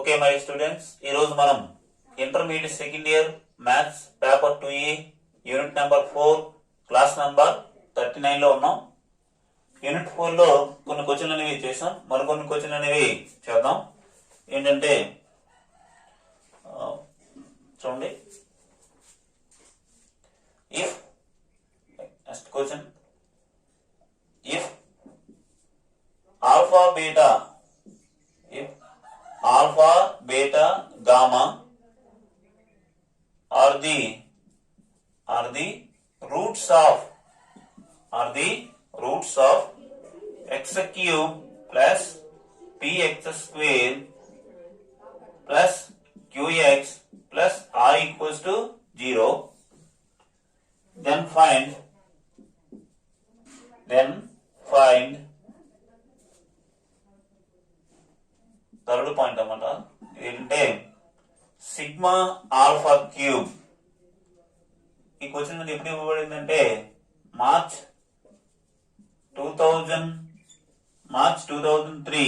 Okay my students, ఈరోజు మనం intermediate second year maths paper 2E unit number 4 class number 39 లో ఉన్నాం. Unit 4 లో కొన్ని క్వశ్చన్లు అనేవి చేసాం, మరికొన్ని క్వశ్చన్లు అనేవి చేద్దాం. ఏంటంటే చూడండి, if next question, if alpha beta gamma are the roots of x cube plus px square plus qx plus r equals to 0, then find third point అన్నమాట. ఏంటంటే సిగ్మా ఆల్ఫా క్యూబ్. ఈ క్వశ్చన్ అనేది ఎప్పుడు ఇవ్వబడిందంటే మార్చ్ 2003.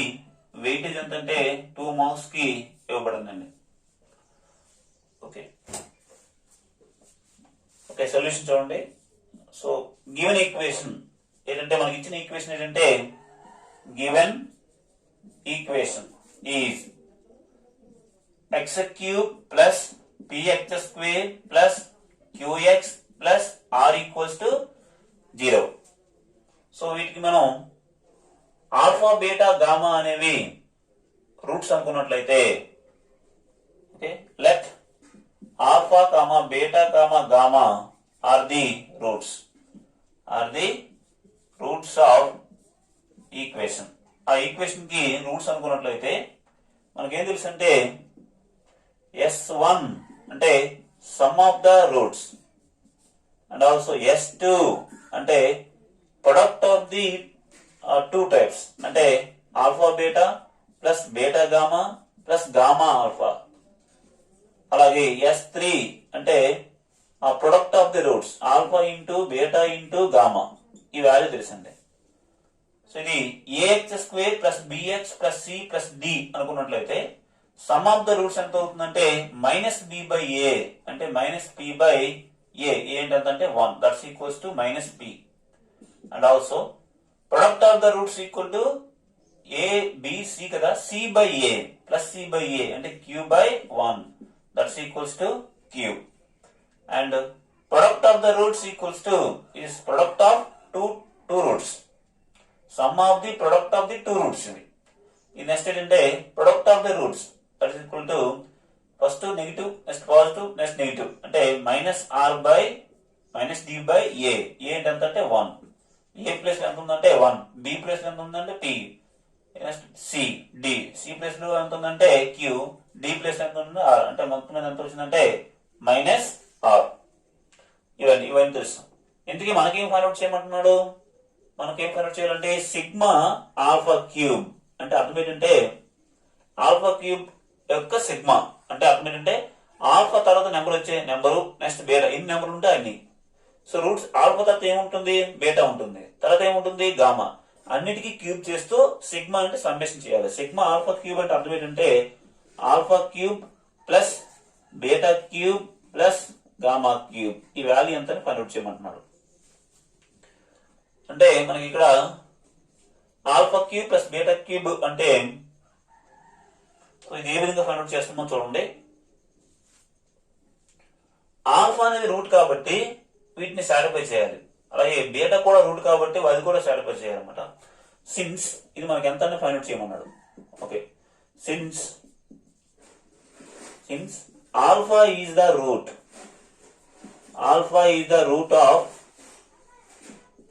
వెయిటేజ్ ఎంత అంటే 2 marks కి ఇవ్వబడిందండి. Okay solution చూడండి. So given equation ఏంటంటే, మనకి ఇచ్చిన ఈక్వేషన్ ఏంటంటే, given equation is x cube plus px square plus qx plus r equals to 0. So వీటికి మనం ఆల్ఫా బీటా గామా అనేవి రూట్స్ అనుకున్నట్లయితే, okay, let alpha comma beta comma gamma are the roots of equation. ఆ equation కి roots అనుకున్నట్లయితే మనకేం తెలుసు అంటే, S1 అంటే sum of the roots, and also S2 అంటే product of the two types, అంటే alpha beta plus beta gamma plus gamma alpha. అలాగే S3 అంటే product of the roots, alpha into beta into gamma. ఈ value తెలుసండి. So ఇది ax square plus bx plus c plus d అనుకున్నట్లయితే some of the roots ఎంత అవుతుందంటే minus b by a అంటే minus p by a. ఏంటంటే 1, that's equals to minus p. And also product of the roots equal to a b c కదా, c by a plus c by a అంటే q by 1, that's equals to q. And product of the roots equals to is product of two roots, sum of the product of the two roots. ఇది next ఏంటంటే product of the roots that is equal to first negative, next positive, next negative అంటే minus r by minus d by a. ఏంటంటే 1, ఏ place ఎంత ఉందంటే 1, B place ఎంత ఉందంటే p, next c, d, c place లో ఎంత ఉందంటే క్యూ, డి ప్లేస్ ఎంత ఉందంటే ఆర్. అంటే మొత్తం మీద ఎంత వచ్చిందంటే మైనస్ ఆర్. ఇవన్నీ తెలుసు. ఇందుకే మనకేం ఫైండ్ అవుట్ చేయమంటున్నాడు, మనకేం ఫైండ్ చేయాలంటే సిగ్మా ఆల్ఫా క్యూబ్ అంటే అర్థం ఏంటంటే, ఆల్ఫా క్యూబ్ యొక్క సిగ్మా అంటే అర్థం ఏంటంటే, ఆల్ఫా తర్వాత నెంబర్ వచ్చే నెంబరు, నెక్స్ట్ బీటా, ఎన్ని నెంబర్లు ఉంటే అన్ని. సో రూట్స్ ఆల్ఫా తర్వాత ఏముంటుంది, బీటా ఉంటుంది, తర్వాత ఏముంటుంది గామా. అన్నిటికీ క్యూబ్ చేస్తూ సిగ్మా అంటే సమ్మేషన్ చేయాలి. సిగ్మా ఆల్ఫా క్యూబ్ అంటే అర్థం ఏంటంటే alpha cube plus beta cube plus gamma cube. ఈ వాల్యూ ఎంత ఫైండ్ అవుట్ చేయమంటున్నాడు. అంటే మనకి ఇక్కడ alpha cube plus beta cube అంటే ఇది ఏ విధంగా ఫైండ్ అవుట్ చేస్తామో చూడండి. ఆల్ఫా అనేది రూట్ కాబట్టి వీటిని సాటిస్ఫై చేయాలి, అలాగే బీటా కూడా రూట్ కాబట్టి అది కూడా సాటిస్ఫై చేయాలన్నమాట. సిన్స్ ఇది మనకి ఎంత అని ఫైండ్ అవుట్ చేయమన్నాడు. Okay, since alpha is the route,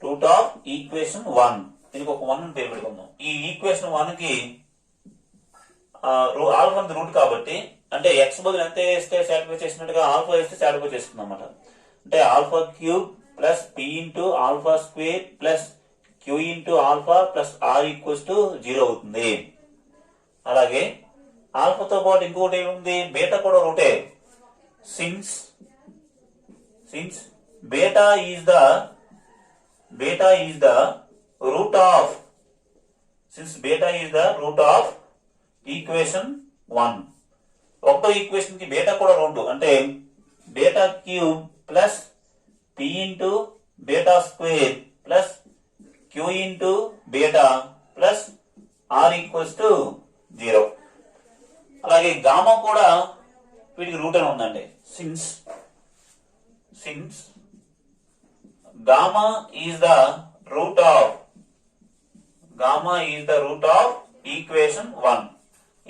route of equation 1. దీనికి ఒక 1 పేరు పెట్టుకుందాం. ఈ ఈక్వేషన్ 1 కి ఆల్ఫా రూట్ కాబట్టి, అంటే ఎక్స్ బదులు ఎంత వేస్తే సాటిస్ఫై చేసినట్టుగా ఆల్ఫా వేస్తే సాటిస్ఫై చేస్తుంది అనమాట. అంటే alpha cube plus p into alpha square plus q into alpha plus r equals to 0 అవుతుంది. అలాగే ఆల్ఫాతో పాటు ఇంకొకటి ఏముంది, బీటా కూడా రూటే. Since beta is the root of, since beta is the root of equation 1. ఒకటో ఈక్వేషన్ కి బీటా కూడా 2 అంటే beta cube plus p into beta square plus q into beta plus r equals to 0. అలాగే gamma కూడా వీటికి root అని ఉందండి. Since gamma is the root of equation 1.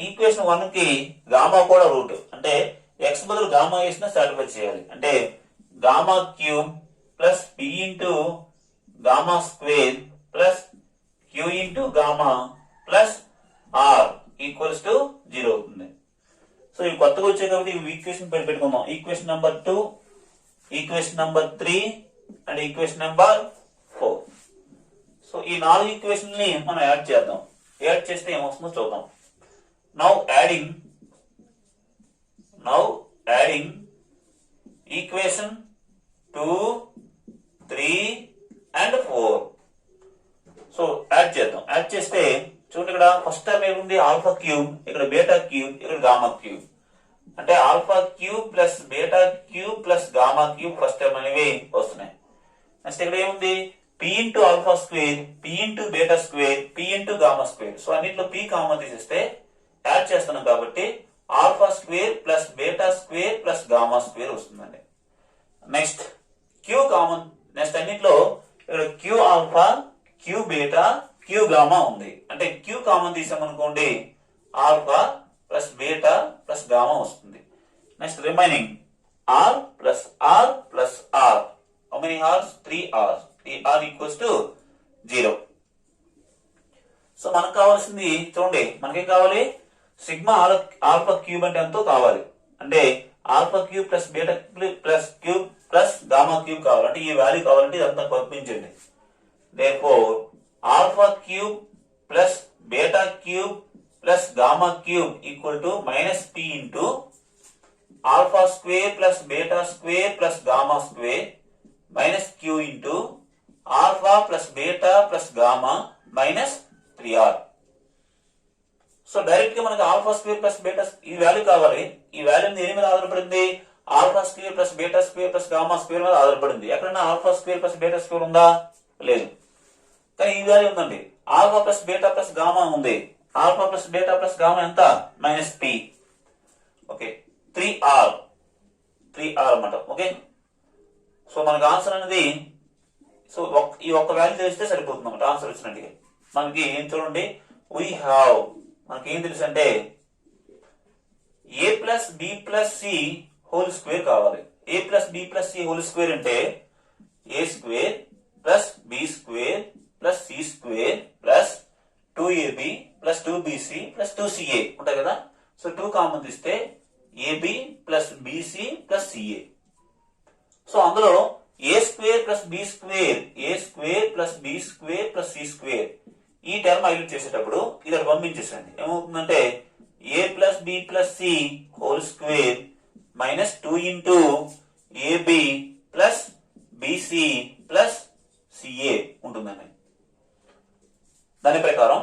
Equation 1 కి గామా కూడా రూట్ అంటే ఎక్స్ బదులు గామా వేసిన సాటిస్ఫై చేయాలి. అంటే gamma cube plus p into gamma square plus q into gamma plus r equals to 0 అవుతుంది. సో ఇవి కొత్తగా వచ్చాయి కాబట్టి ఇవి ఈక్వేషన్ పెట్టుకుందాం. Equation number 2, equation number 3 and equation number 4. So ఈ 4 ఈక్వేషన్ ని మనం యాడ్ చేద్దాం. యాడ్ చేస్తే ఏమొస్తుందో చూద్దాం. Now adding equation 2, 3 and 4. So add చేద్దాం. యాడ్ చేస్తే చూడండి, ఇక్కడ ఫస్ట్ టైం ఏముంది ఆల్ఫా క్యూబ్, ఇక్కడ బీటా క్యూబ్, ఇక్కడ గామా క్యూబ్. అంటే alpha cube plus beta cube plus gamma cube first time అనేవి వస్తున్నాయి. నెక్స్ట్ ఇక్కడ ఏముంది P into alpha square, P into beta square, P into gamma square. So అన్నింటిలో P common తీసేస్తే add చేస్తున్నాం కాబట్టి alpha square plus beta square plus gamma square వస్తుందండి. Next q common. Next అన్నింటిలో ఇక్కడ q alpha, q beta, q gamma ఉంది. అంటే q common తీసామనుకోండి alpha plus beta plus gamma వస్తుంది. Next remaining r plus r plus r. How many r's? 3 r's. ఈ r equals to 0. So మనకు కావాల్సింది చూడండి, మనకేం కావాలి? సిగ్మా ఆల్ఫా క్యూబ్ అంటే ఎంతో కావాలి. అంటే alpha cube plus beta plus cube plus gamma cube కావాలి. అంటే ఈ వాల్యూ కావాలంటే ఇదంతా పంపించండి. therefore alpha cube plus beta cube plus gamma cube equal to minus p into alpha square plus beta square plus gamma square minus q into alpha plus beta plus gamma minus 3r. So direct గా మనకి alpha square plus beta ఈ value కావాలి. ఈ value దేని మీద ఆధారపడింది? Alpha square plus beta square plus gamma square మీద ఆధారపడింది. ఎక్కడైనా alpha square plus beta square ఉందా? లేదు. కానీ ఈ వాల్యూ ఉందండి. Alpha plus beta plus gamma ఉంది. Alpha plus beta plus gamma ఎంత? Minus p. ఓకే, 3r అన్నమాట. ఓకే, సో మనకి ఆన్సర్ అనేది సో ఈ ఒక్క వాల్యూ తెలిస్తే సరిపోతుంది అన్నమాట ఆన్సర్ వచ్చినట్టుగా. మనకి ఏం చూడండి, వీ హ్యావ్ మనకి ఏం తెలుసు అంటే a plus b plus c whole square కావాలి. A plus b plus c whole square అంటే a square plus b square plus c square plus 2ab plus 2bc plus 2ca ఉంటాయి కదా. సో 2 కామన్ తీస్తే ab plus bc plus ca. So అందులో a square plus b square, a square plus b square plus c square ఈ term highlight చేసేటప్పుడు ఇది పంపించేసండి. ఏమవుతుందంటే a plus b plus c whole square minus 2 into ab plus bc plus ca ఉంటుందండి. దాని ప్రకారం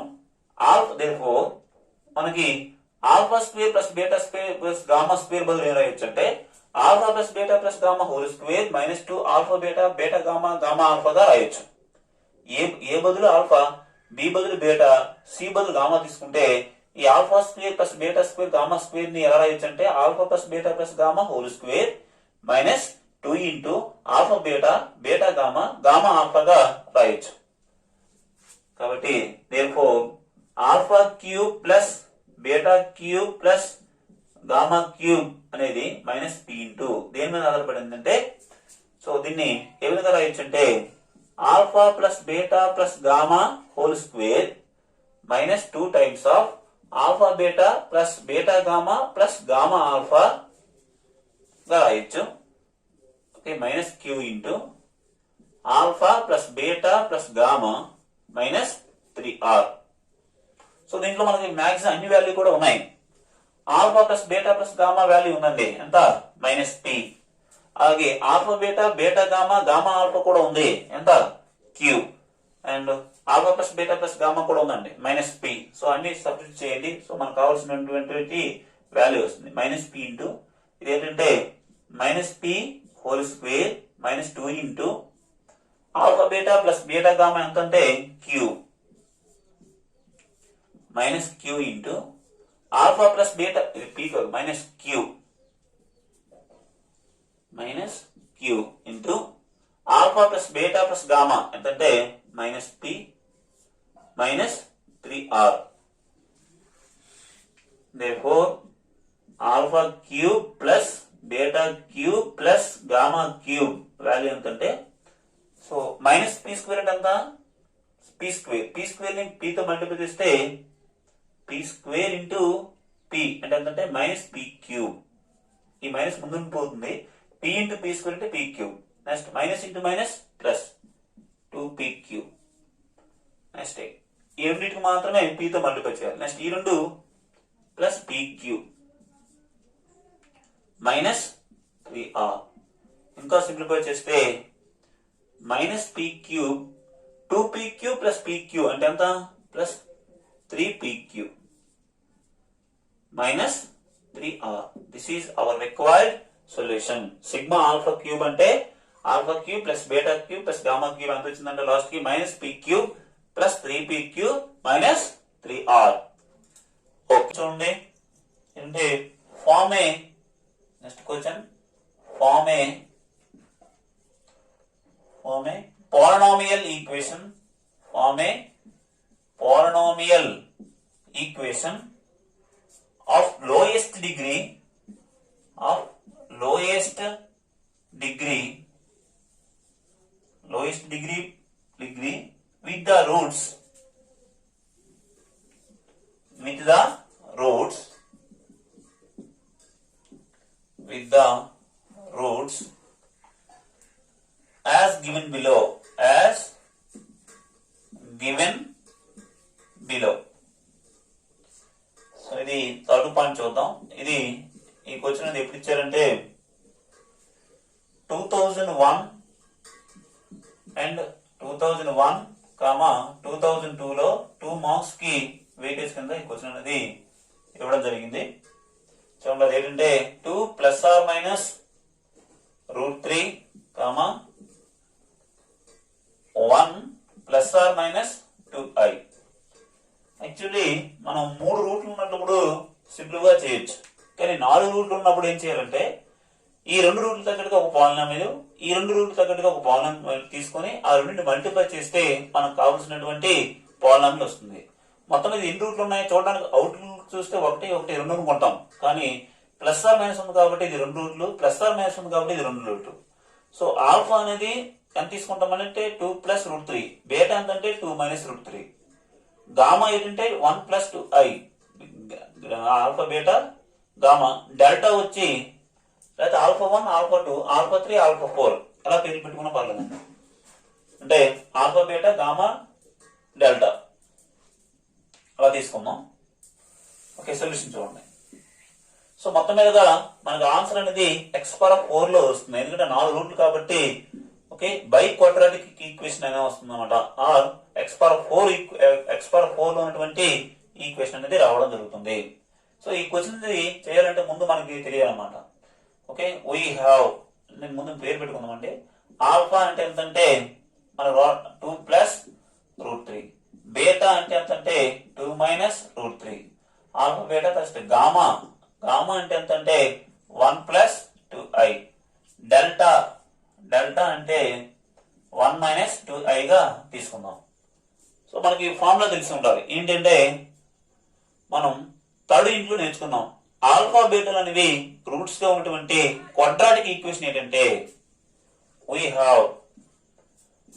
alpha therefore మనకి alpha square plus beta square plus gamma square బదులు ఏం రాయొచ్చు అంటే alpha plus beta plus gamma whole square minus 2 alpha beta beta gamma gamma ఆల్ఫాగా రాయొచ్చు. ఏ బదులు ఆల్ఫా, బి బదులు బీటా, సి బదులు గామా తీసుకుంటే ఈ alpha square plus beta square gamma square ని ఎలా రాయొచ్చు అంటే alpha plus beta plus gamma whole square minus 2 into alpha beta beta gamma gamma ఆల్ఫాగా రాయొచ్చు. కాబట్టి therefore alpha cube plus beta cube plus gamma cube అనేది మైనస్ పి ఇంటూ దేని మీద ఆధారపడింది అంటే సో దీన్ని ఏ విధంగా రాయొచ్చు అంటే alpha plus beta plus gamma whole square minus 2 times of alpha beta plus beta gamma plus gamma alpha గా రాయొచ్చు. Okay, minus q into alpha plus beta plus gamma minus 3r. So దీంట్లో మనకి maximum అన్ని value కూడా ఉన్నాయి. Alpha plus beta plus gamma value ఉందండి ఎంత? Minus p. అలాగే alpha beta beta gamma gamma alpha కూడా ఉంది ఎంత? Q. And alpha plus beta plus gamma కూడా ఉందండి మైనస్ పి. సో అన్ని సబ్స్టిట్యూట్ చేయండి. సో మనకు కావాల్సినటువంటి వాల్యూ వస్తుంది మైనస్ పి ఇంటూ ఇది ఏంటంటే minus p whole square minus 2 into alpha beta plus beta gamma ఎంత అంటే q minus q into alpha plus beta ఇది p minus q into alpha plus beta plus gamma ఎంతంటే minus p minus 3r. therefore alpha cube plus beta cube plus gamma cube value ఎంతంటే so minus p square అంటే ఎంత P square ని పీతో multiply చేస్తే P square into P అంటే ఎంతంటే minus p cube ఈ minus ముందు పోతుంది పీ ఇంటూ పీ స్క్వేర్ అంటే P cube next minus into minus plus 2p cube next ఈ రెండింటికి మాత్రమే పీతో మల్టిప్లై చేయాలి నెక్స్ట్ ఈ రెండు plus p cube minus 3r ఇంకా సింప్లిఫై చేస్తే minus p cube 2p cube plus p cube అంటే ఎంత plus 3p cube minus 3r. This is our required solution. Sigma alpha cube అంటే alpha cube plus beta cube plus gamma cube ఎంత వచ్చిందంటే last కి minus p cube plus 3p cube minus 3r. Okay చూడండి అంటే form a next question form a polynomial equation of lowest degree with the roots as given below. So ఇది third point చూద్దాం. ఇది ఈ question అనేది ఎప్పుడు ఇచ్చారంటే 2001 అండ్ 2002 లో 2 మార్క్స్ కి వెయిటేజ్ కింద ఈ క్వశ్చన్ అనేది ఇవ్వడం జరిగింది. చూడండి అది ఏంటంటే 2 plus r minus √3 1 plus r minus 2i. Actually మనం 3 రూట్లు ఉన్నప్పుడు సింపుల్ గా చేయొచ్చు, కానీ 4 రూట్లు ఉన్నప్పుడు ఏం చేయాలంటే ఈ 2 రూట్లు తగ్గట్టుగా ఒక పాలినామిల్ ఈ 2 రూట్లు తగ్గట్టుగా ఒక పాలినామిల్ తీసుకొని ఆ రెండింటిని మల్టిప్లై చేస్తే మనకు కావాల్సినటువంటి పాలినామిల్ వస్తుంది. మొత్తం ఇది ఎన్ని రూట్లు ఉన్నాయి చూడడానికి అవుట్ చూస్తే 1 1 2 అనుకుంటాం, కానీ ప్లస్ ఆర్ మైనస్ ఉంది కాబట్టి ఇది 2 రూట్లు, ప్లస్ ఆర్ మైనస్ ఉంది కాబట్టి ఇది 2 రూట్లు. సో ఆల్ఫా అనేది ఎంత తీసుకుంటామంటే 2 ప్లస్ √3, బీటా ఎంతంటే 2 మైనస్ √3, గామా ఏంటంటే 1 plus 2i, alpha beta gamma, delta వచ్చి లేదా ఆల్ఫా 1 ఆల్ఫా 2 ఆల్ఫా 3 ఆల్ఫా 4 అలా పేర్లు పెట్టుకున్నా పర్లేదండి. అంటే ఆల్ఫా బీటా గామా డెల్టా అలా తీసుకుందాం. ఓకే సొల్యూషన్ చూడండి. సో మొత్తం మీదుగా మనకు ఆన్సర్ అనేది x⁴ లో వస్తుంది, ఎందుకంటే 4 రూట్లు కాబట్టి. ఓకే బై క్వాడ్రాటిక్ ఈక్వేషన్ అనేది వస్తుంది అనమాట, ఆర్ x⁴ లో ఉన్నటువంటి ఈక్వేషన్ అనేది రావడం జరుగుతుంది. సో ఈ క్వశ్చన్ చేయాలంటే ముందు మనకి తెలియాలన్నమాట. ఓకే వీ హ్యావ్ ముందు పేరు పెట్టుకుందామండి. ఆల్ఫా అంటే ఎంతంటే మన 2 ప్లస్ √3, బీటా అంటే ఎంతంటే 2 minus √3, alpha beta first gamma అంటే ఎంతంటే 1 ప్లస్ 2i, డెల్టా అంటే 1 మైనస్ 2i గా తీసుకుందాం. సో మనకి ఫార్ములా తెలిసి ఉండాలి ఏంటంటే మనం థర్డ్ ఇంట్లో నేర్చుకున్నాం. ఆల్ఫా బీటాలు అనేవి రూట్స్ గా ఉన్నటువంటి క్వాడ్రాటిక్ ఈక్వేషన్ ఏంటంటే we have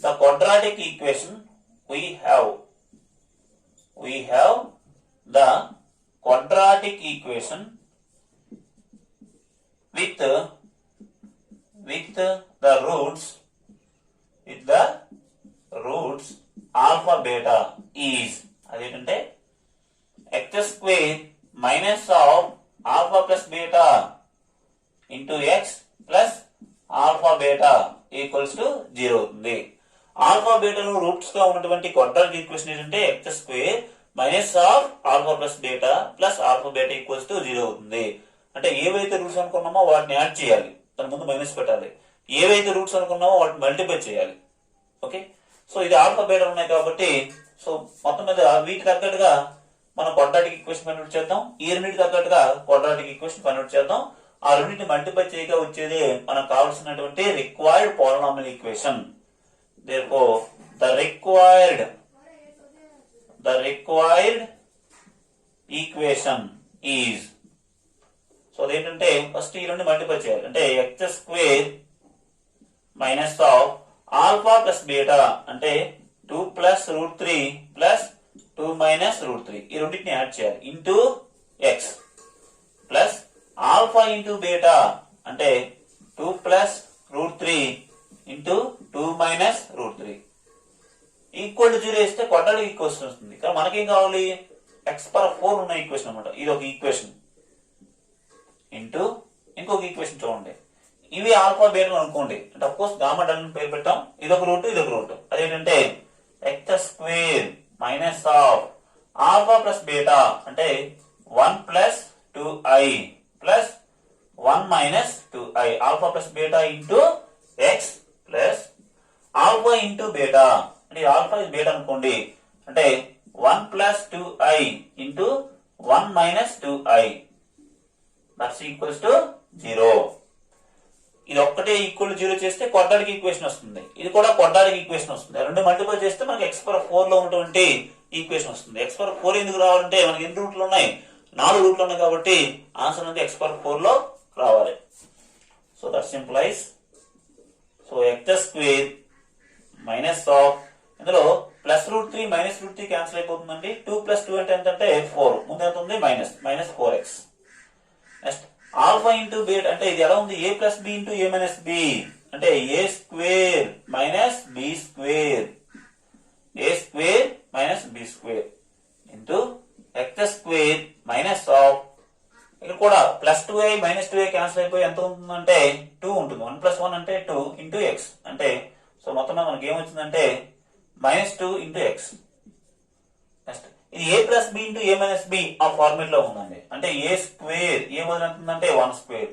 the quadratic equation we have the quadratic equation with the roots alpha beta is అదేంటంటే x² minus of alpha plus beta into x plus alpha beta equals to 0 అవుతుంది. Alpha బీటాను roots గా ఉన్నటువంటి quadratic equation ఏంటంటే x² minus of alpha plus beta plus alpha beta equals to 0 అవుతుంది. అంటే ఏవైతే roots అనుకున్నామో వాటిని యాడ్ చేయాలి, దాని ముందు మైనస్ పెట్టాలి. ఏవైతే రూట్స్ అనుకున్నామో వాటిని మల్టిప్లై చేయాలి. ఓకే, సో ఇది ఆల్ఫా బీటా ఉన్నాయి కాబట్టి సో మొత్తం మీద వీటికి తగ్గట్టుగా మనం క్వాడ్రాటిక్ ఈక్వేషన్ కన్వర్ట్ చేద్దాం. ఈ రెండింటికి తగ్గట్టుగా క్వాడ్రాటిక్ ఈక్వేషన్ కన్వర్ట్ చేద్దాం. ఆ రెండింటిని మల్టిప్లై చేయగా వచ్చేది మనకు కావాల్సినటువంటి required polynomial equation. therefore the required equation is, so అదేంటంటే ఫస్ట్ ఈ రెండు మల్టిప్లై చేయాలి. అంటే X square minus of alpha plus beta అంటే 2 plus root 3 plus 2 minus root 3 ఈ రెండింటిని యాడ్ చేయాలి into X plus alpha into beta అంటే 2 plus root 3 into 2 minus root 3 equal to 0 ఇస్తే క్వాడ్రాటిక్ ఈక్వేషన్ వస్తుంది. కానీ మనకేం కావాలి, ఎక్స్ పవర్ 4 ఉన్న ఈక్వేషన్ అనమాట. ఇది ఒక ఈక్వేషన్ ఇంటూ ఇంకొక ఈక్వేషన్ చూడండి. ఇవి ఆల్ఫా బీటా అనుకోండి. అంటే అఫ్ కోర్స్ గామా డెల్టా పేరు పెట్టాం. ఇదొక రూట్ ఇదొక రూట్. అదేంటంటే X square minus of alpha plus beta అంటే 1 plus 2i plus 1 minus 2i alpha plus beta into X plus alpha into beta అంటే ఆల్ఫా ఇస్ బీటా అనుకోండి. అంటే 1 plus 2i into 1 minus 2i that's equals to 0. ఇది ఒక్కటే equal to 0 చేస్తే quadratic equation వస్తుంది. ఇది కూడా క్వాడ్రాటిక్ ఈక్వేషన్ వస్తుంది. రెండు మల్టిప్లై చేస్తే మనకి ఎక్స్ పవర్ 4 లో ఉన్నటువంటి ఈక్వేషన్ వస్తుంది. ఎక్స్ పవర్ 4 ఎందుకు రావాలంటే మనకి ఎన్ని రూట్లు ఉన్నాయి, 4 రూట్లు ఉన్నాయి కాబట్టి ఆన్సర్ అనేది ఎక్స్ పవర్ 4 లో రావాలి. So that simplifies so x square minus of ఇందులో plus root 3 minus root 3 cancel అయిపోతుందండి. 2 ప్లస్ 2 అంటే ఎంత అంటే 4, ముందు ఎంత ఉంది minus 4x. Next alpha into beta అంటే ఇది ఎలా ఉంది, a plus b into a minus b అంటే a square minus b square, a square minus b square into x square minus of ఇక్కడ కూడా plus 2a minus 2a cancel అయిపోయి ఎంత ఉంటుందంటే 2 ఉంటుంది. 1 ప్లస్ 1 అంటే 2 ఇంటూ ఎక్స్ అంటే సో మొత్తం మనకి ఏమొచ్చిందంటే -2 ఇంటూ ఎక్స్. నెక్స్ట్ ఇది ఏ plus b into a minus B ఆ ఫార్మేట్ లో ఉందండి. అంటే a square A వదిలిందంటే 1 square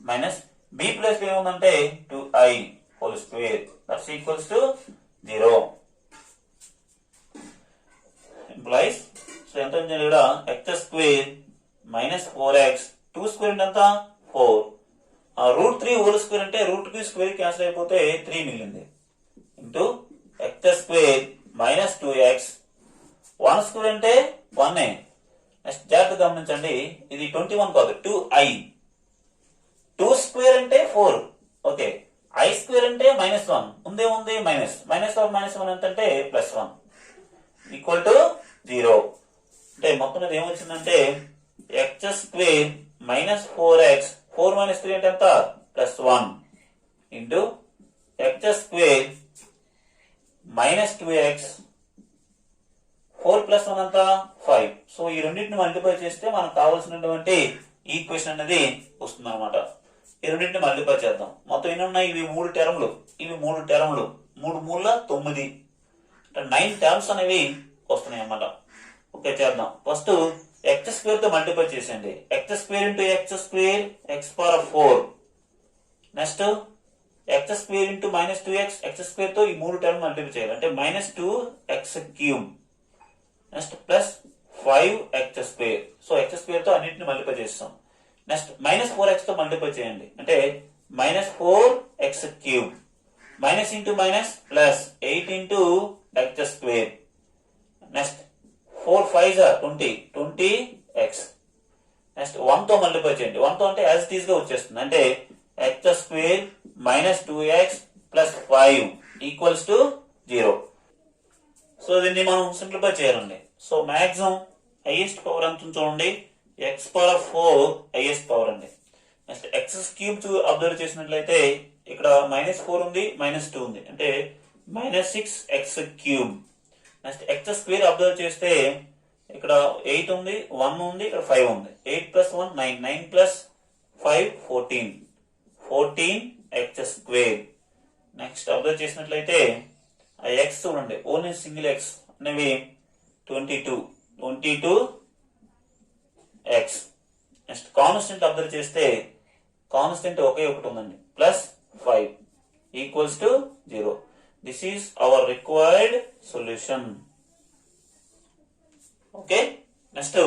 minus B plus ఏముందంటే 2i whole square that's equals to 0. Implies so ఎంత ఉంది ఇక్కడ X square minus 4x 2 square అంటే ఎంత 4 రూట్ 3 హోల్ స్క్వేర్ అంటే రూట్ కి స్క్వేర్ క్యాన్సిల్ అయిపోతే 3 మిగిలింది into x square minus 2x 1 square అంటే 1. నెక్స్ట్ జాగ్రత్త గమనించండి, ఇది 21 కాదు 2i. 2 స్క్వేర్ అంటే 4. ఓకే, i స్క్వేర్ అంటే -1 ఉందేముంది మైనస్ ఆఫ్ -1 ఎంత అంటే +1 ఈక్వల్ టు 0. అంటే మొత్తం మీద ఏమొచ్చిందంటే x square minus 4x 4 minus 3 అంటే ఎంత +1 into x square minus 2x 4 plus 1 అంతా 5. సో ఈ రెండింటిని మల్టిప్లై చేస్తే మనకు కావాల్సినటువంటి ఈక్వేషన్ అనేది వస్తుంది అనమాట. ఈ రెండింటిని మల్టిప్లై చేద్దాం. మొత్తం ఎన్ని ఉన్నాయి, ఇవి 3 టర్మ్లు, ఇవి 3 టర్మ్లు, 3 మూల 9 అంటే 9 టర్మ్స్ అనేవి వస్తున్నాయి అన్నమాట. ఓకే చేద్దాం. ఫస్ట్ ఎక్స్ స్క్వేర్ తో మల్టిప్లై చేసేయండి. X square into x square X power 4. Next X square into -2x X square తో ఈ 3 టర్మ్ మల్టిప్లై చేయాలి. అంటే -2x cube next plus 5x square. So x square తో అన్నింటిని మల్టిప్లై చేస్తాం. నెక్స్ట్ -4x తో మల్టిప్లై చేయండి. అంటే -4x cube minus into minus plus 8 into x square. Next 4 5 20x. Next 1 తో మల్టిప్లై చేయండి. 1 తో అంటే యాజ్ ఇట్ ఈస్ గా వచ్చేస్తుంది. అంటే X square -2x plus 5 equals to 0. So దీన్ని మనం సింప్లిఫై చేయాలండి. సో మాక్సిమం హైయెస్ట్ పవర్ ఎంత చూడండి, ఎక్స్ పవర్ 4 హైయెస్ట్ పవర్ అండి. నెక్స్ట్ ఎక్స్ క్యూబ్ అబ్జర్వ్ చేసినట్లయితే ఇక్కడ -4 ఉంది -2 ఉంది అంటే -6x cube. Next X square observe చేస్తే ఇక్కడ 8 ఉంది 1 ఉంది ఇక్కడ 5 ఉంది. 8 plus 1 9 9 plus 5 14x square. Next observe చేసినట్లయితే ఆ ఎక్స్ చూడండి ఓన్లీ సింగిల్ ఎక్స్ అనేవి 22 22x. నెక్స్ట్ కాన్స్టెంట్ అబ్జర్వ్ చేస్తే కాన్స్టెంట్ ఒకే ఒకటి ఉందండి, plus 5 equals to 0. This is our required solution. Okay, next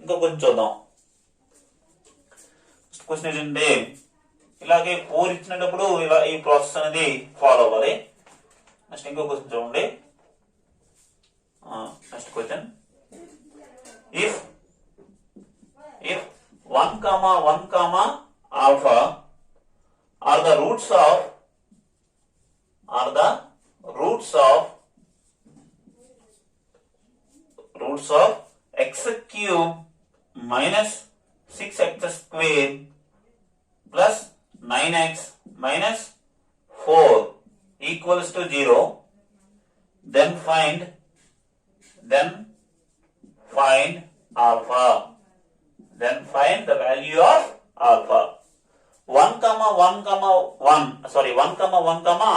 ఇంకో కొంచెం చూద్దాం. నెక్స్ట్ క్వశ్చన్ ఏంటంటే ఇలాగే 4 ఇచ్చినప్పుడు ఇలా ఈ ప్రాసెస్ అనేది ఫాలో అవ్వాలి. నెక్స్ట్ ఇంకో క్వశ్చన్ చూడండి. Next question, if 1, 1, alpha are the roots of x cube minus 6x square plus 9x minus 4 equals to 0, then find alpha. Then find the value of alpha. 1, 1,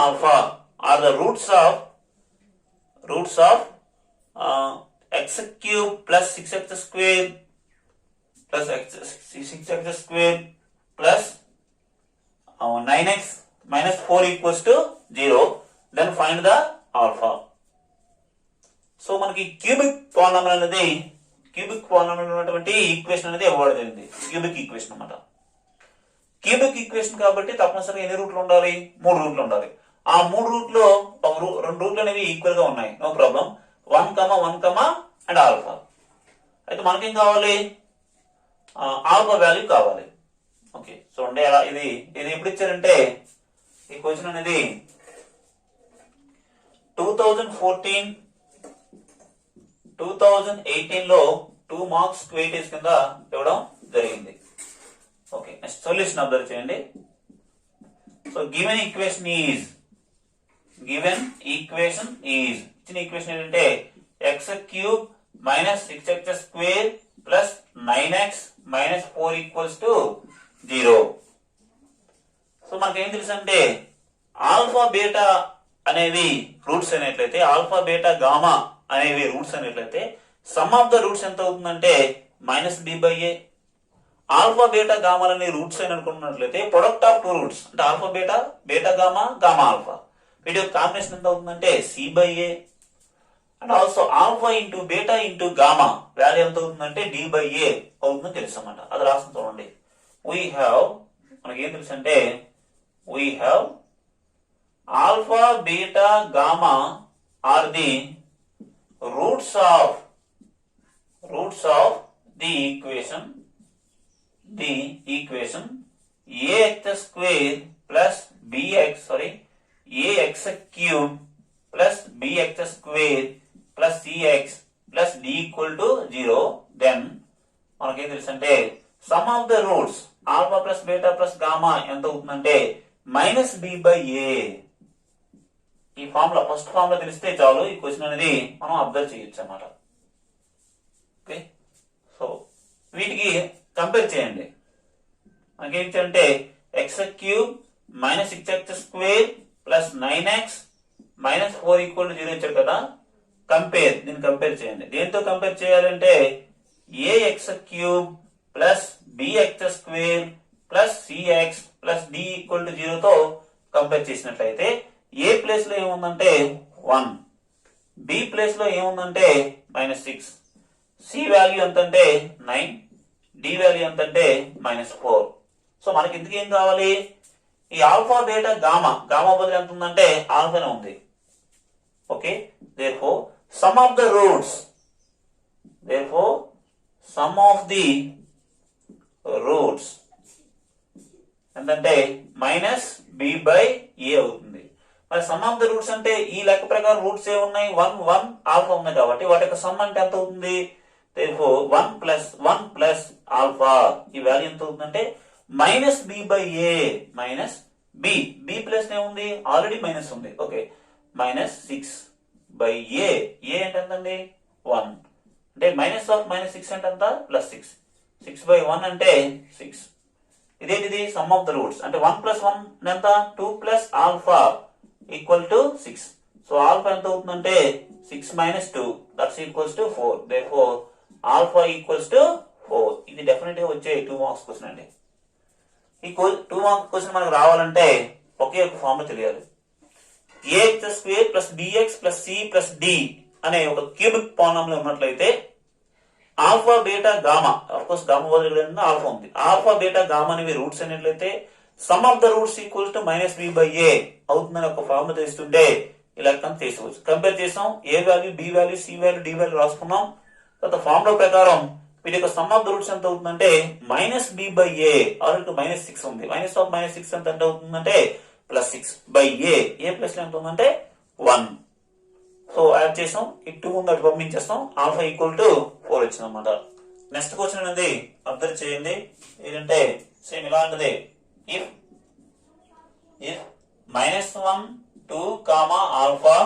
alpha are the roots of x cube plus 6x square plus 6x square plus 9x minus 4 equals to 0. Then find the alpha. So మనకి cubic polynomial ఉన్నటువంటి equation అనేది ఇవ్వడం జరిగింది. Cubic equation అన్నమాట. Cubic equation కాబట్టి తప్పనిసరిగా ఎన్ని రూట్లు ఉండాలి? 3 రూట్లు ఉండాలి. ఆ 3 రూట్లో 2 రూట్లు అనేవి ఈక్వల్ గా ఉన్నాయి, నో ప్రాబ్లం. 1, 1 and alpha. అయితే మనకేం కావాలి? ఆల్ఫా వాల్యూ కావాలి. ఓకే, చూడండి అలా ఇది ఎప్పుడు ఇచ్చారంటే ఈ క్వశ్చన్ అనేది 2018 లో 2 మార్క్స్ వెయిటేజ్ కింద ఇవ్వడం జరిగింది. ఓకే, నెక్స్ట్ సొల్యూషన్ అబ్జర్వ్ చేయండి. సో గివెన్ ఈక్వేషన్ ఈజ్ ఇచ్చిన ఈక్వేషన్ ఏంటంటే x cube minus 6x square plus 9x minus 4 equals to 0. So మనకేం తెలుసు అంటే ఆల్ఫా బీటా అనేవి రూట్స్ అయినట్లయితే, ఆల్ఫా బీటా గామా అనేవి రూట్స్ అయినట్లయితే సమ్ ఆఫ్ ద రూట్స్ ఎంత అవుతుందంటే -b/a. ఆల్ఫా బీటా గామాలని రూట్స్ అని అనుకున్నట్లయితే ప్రొడక్ట్ ఆఫ్ 2 రూట్స్ అంటే alpha beta, beta gamma, gamma alpha, వీటి యొక్క కాంబినేషన్ ఎంత అవుతుందంటే c/a. And also alpha into beta into gamma value ఎంత అవుతుందంటే d/a అవుతుందని తెలుసు అన్నమాట. అది రాసిన చూడండి. మనకి ఏం తెలుసు అంటే we have alpha, beta, gamma are the roots of the equation ax square plus ax cube plus bx square plus cx plus d equal to 0. Then మనకేం తెలుసు అంటే sum of the roots alpha plus beta plus gamma ఎంత అవుతుందంటే -b/a. ఈ formula first formula తెలిస్తే చాలు ఈ question అనేది మనం అబ్జర్వ్ చేయొచ్చు అన్నమాట. ఓకే, సో వీటికి కంపేర్ చేయండి. మనకేం ఇచ్చారంటే x cube minus 6x square plus 9x minus 4 equal to 0 ఇచ్చారు కదా. దీన్ని కంపేర్ చేయండి. దేంతో కంపేర్ చేయాలంటే ax cube plus bx square plus cx plus d equal to 0 తో కంపేర్ చేసినట్లయితే ఏ ప్లేస్ లో ఏముందంటే 1, బి ప్లేస్ లో ఏముందంటే -6, సి వాల్యూ ఎంతంటే 9, డి వాల్యూ ఎంతంటే -4. సో మనకి ఇందుకు ఏం కావాలి? ఈ ఆల్ఫా బీటా గామా బదులు ఎంత ఉందంటే ఆల్ఫానే ఉంది. Okay, therefore sum of the roots ఎంతంటే -b/a అవుతుంది. మరి సమ్ ఆఫ్ ద రూట్స్ అంటే ఈ లెక్క ప్రకారం రూట్స్ ఏ ఉన్నాయి? 1, 1 ఆల్ఫా ఉన్నాయి కాబట్టి వాటి యొక్క సమ్ అంటే ఎంత అవుతుంది? therefore 1 ప్లస్ ఆల్ఫా ఈ వాల్యూ ఎంత అవుతుందంటే -b/a మైనస్ బి ప్లస్ ఏముంది? ఆల్రెడీ మైనస్ ఉంది. Okay, -6/a. ఏ అంటే ఎంతండి? 1 అంటే -6 అంటే ఎంత? +6. 6/1 అంటే 6. ఇదేంటిది? సమ్ ఆఫ్ ద రూట్స్ అంటే 1 + 1 ఎంత? 2 plus alpha equal to 6. So alpha ఎంత అవుతుందంటే 6 - 2 that's equals to 4. Therefore alpha equals to 4. ఇది డెఫినెట్ గా వచ్చే 2 మార్క్స్ క్వశ్చన్ అండి. ఈ 2 మార్క్స్ క్వశ్చన్ మనకు రావాలంటే ఒకే ఒక ఫార్ములా తెలియాలి. ax² + bx + c + d అనే ఒక క్యూబిక్ పాలినామియల్ ఉన్నట్లయితే alpha beta gamma, of course gamma బదులు ఆల్ఫా ఉంది, ఆల్ఫా బీటా గామా అనేవి రూట్స్ అయినట్లయితే some of the roots equals to -b/a అవుతుందని ఒక ఫార్ములా తెలుస్తుంటే ఈ లెక్కను తీసుకోవచ్చు. కంపేర్ చేసాం, a value, b value, c value, d value రాసుకున్నాం. తర్వాత ఫార్ములా ప్రకారం వీటి యొక్క సమ్ ఆఫ్ ద రూట్స్ ఎంత అవుతుందంటే -b/a, ఆల్రెడీ -6 ఉంది, -6 ఎంత అవుతుందంటే +6/a, ఏ ప్లస్ ఎంత ఉందంటే 1. సో యాడ్ చేసాం, ఈ 2 ఉంది అటు పంపించేస్తాం, ఆల్ఫా ఈక్వల్ టు 4 వచ్చింది అనమాట. నెక్స్ట్ క్వశ్చన్ అనేది అబ్జర్వ్ చేయండి. ఏంటంటే సేమ్ ఇలాంటిదే. If -1, 2, alpha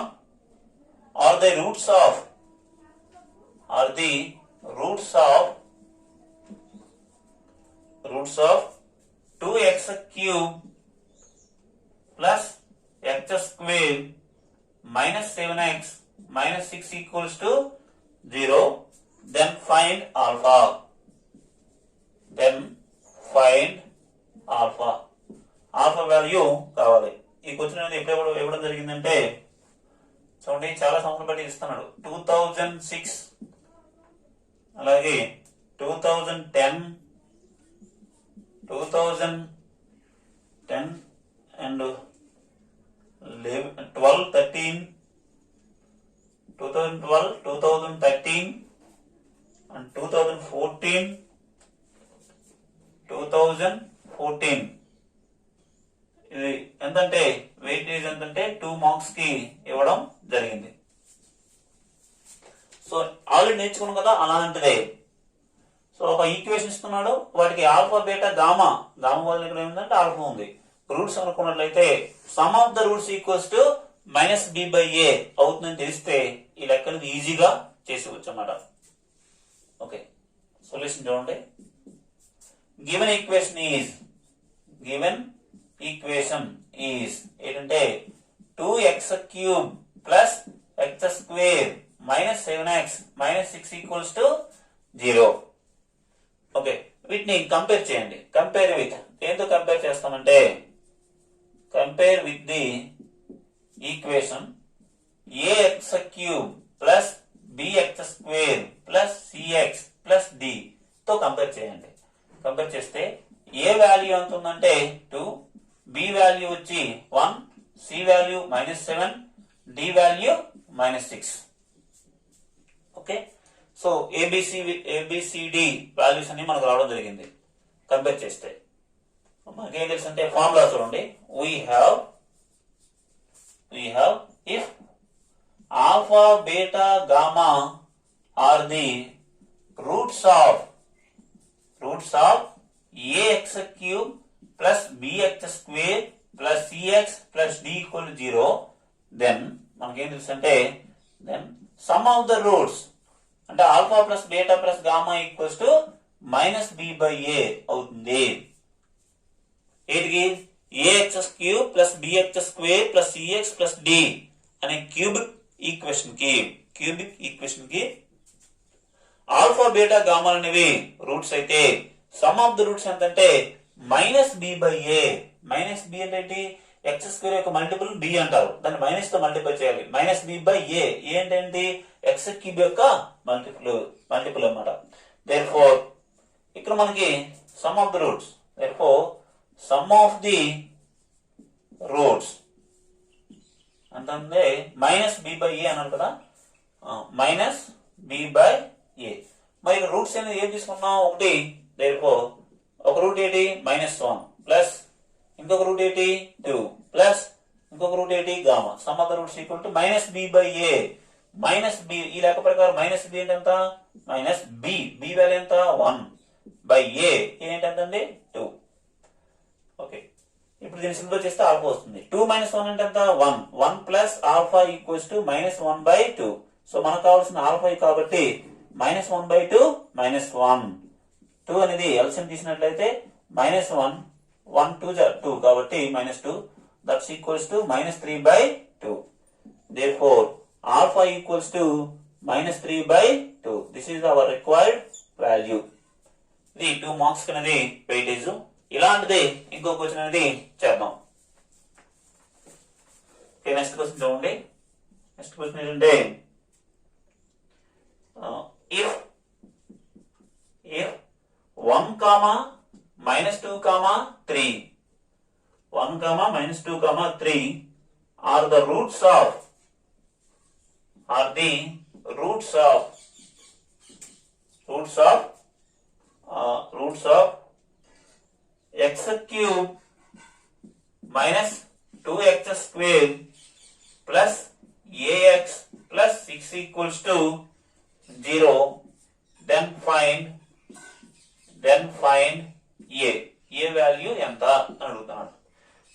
are the roots of 2x³ plus x² minus 7x minus 6 equals to 0, then find alpha. Alpha value కావాలి. ఈ క్వశ్చన్ అనేది ఎప్పుడు ఇవ్వడం జరిగిందంటే చూడండి, చాలా సంవత్సరం బట్టి ఇస్తున్నాడు. 2006, అలాగే 2010 and 12, 13, 2012, 2013 and 2014. ఇది ఎంతంటే వెయిటేజ్ ఎంతంటే 2 మార్క్స్ కి ఇవ్వడం జరిగింది. సో ఆల్రెడీ నేర్చుకున్నాం కదా అలాంటిదే. సో ఒక ఈక్వేషన్ ఇస్తున్నాడు, వాటికి ఆల్ఫా బీటా గామా వల్ల ఇక్కడ ఏమిటంటే ఆల్ఫా ఉంది, రూట్స్ అనుకున్నట్లయితే some of the roots equals to -b/a అవుతుందని తెలిస్తే ఈ లెక్కను ఈజీగా చేసేవచ్చు అన్నమాట. ఓకే, సొల్యూషన్ చూడండి. గివెన్ ఈక్వేషన్ ఈజ్ ఏంటంటే 2x³ plus x² minus 7x minus 6 equals to 0. Okay, వీటిని కంపేర్ చేయండి. కంపేర్ విత్ ఏంతో కంపేర్ చేస్తామంటే compare with the equation ax³ plus bx² plus cx plus d తో కంపేర్ చేయండి. కంపేర్ చేస్తే ఏ value ఎంత ఉందంటే 2, b వాల్యూ వచ్చి 1, c value -7, d value -6. Okay, so ABCD values అన్ని మనకు రావడం జరిగింది. కంపేర్ చేస్తే మనకేం తెలుసు అంటే ఫార్ములా చూడండి. we have if alpha, beta, gamma are the roots of ax³ plus bx² plus cx plus d equal to 0, then మనకేం తెలుసు అంటే then sum of the roots అంటే alpha plus beta plus gamma equals to -b/a అవుతుంది. ఏదికి ax³ plus bx² plus cx plus d అనే cubic equation కి alpha beta gamma అనేవి roots అయితే some of the roots ఎంతంటే -b/a. -b అంటే x² యొక్క multiple b అంటారు, దాన్ని మైనస్ తో మల్టిప్లై చేయాలి. -b/a ఏంటంటే x³ యొక్క మల్టిపుల్ అన్నమాట. దేర్ఫోర్ ఇక్కడ మనకి some of the roots, therefore some of the roots అంటే -b/a అన్నారు కదా, -b/a. మరి రూట్స్ అనేది ఏం తీసుకున్నాం, ఒకటి దేర్ఫోర్ ఒక రూట్ ఏంటి -1 ప్లస్ ఇంకొక రూట్ ఏంటి 2 ప్లస్ ఇంకొక రూట్ ఏంటి gamma. Some of the roots equal to -b/a. -b ఈ లెక్క ప్రకారం -b అంటే ఎంత -b వాల్యూ ఎంత 1/a ఏంటంటే 2. ఓకే, ఇప్పుడు దీన్ని సింపుల్ చేస్తే ఆల్ఫా వస్తుంది. 2 - 1 అంటే ఎంత 1 plus alpha equals to -1/2. So మనకు కావాల్సిన ఆల్ఫా కాబట్టి -1/2 -1. 2 అనేది ఎల్సిఎం తీసినట్లయితే -1 1 2 2 కాబట్టి -2 that's equals to -3/2. therefore alpha equals to minus 3 by 2. This is our required value. ఇది 2 మార్క్స్ అనేది వెయిటేజ్. ఇలాంటిది ఇంకో క్వశ్చన్ అనేది చేద్దాం. నెక్స్ట్ క్వశ్చన్ చూడండి. నెక్స్ట్ క్వశ్చన్ ఏంటంటే if 1 comma minus 2 comma 3 1 comma minus 2 comma 3 are the roots of x cube minus 2x square plus ax plus 6 equals to 0, then find a value ఎంత అని అడుగుతున్నాడు.